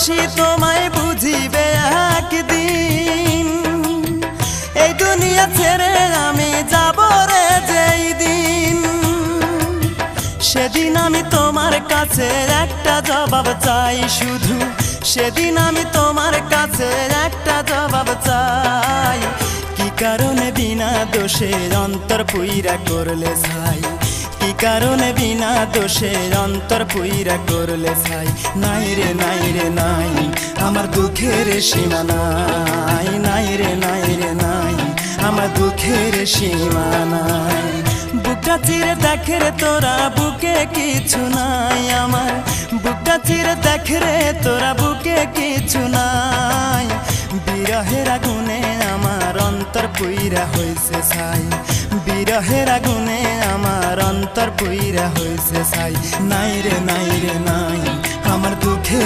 ভালোবাসি তোমায় বুঝিবে একদিন। এই দুনিয়া ছেড়ে আমি যাব রে যেই দিন, সেদিন আমি তোমার কাছে একটা জবাব চাই শুধু। সেদিন আমি তোমার কাছে একটা জবাব চাই। কি কারণে বিনা দোষে অন্তর পুইরা করলে ছাই? কি কারণে বিনা দোষে অন্তর পুইরা করলে ছাই? নাই রে নাই রে নাই, আমার দুঃখের সীমা নাই। নাই রে নাই রে নাই, আমার দুঃখের সীমা নাই। বুকটা চিরে দেখে রে তোরা বুকে কিছু নাই আমার। বুকটা চিরে দেখে রে তোরা বুকে কিছু নাই। বিরহের আগুনে আমার অন্তর পুইরা হইছে ছাই। বিরহের আগুনে আমার অন্তর পুইরা হইছে ছাই। নাই রে নাই রে নাই, আমার দুঃখে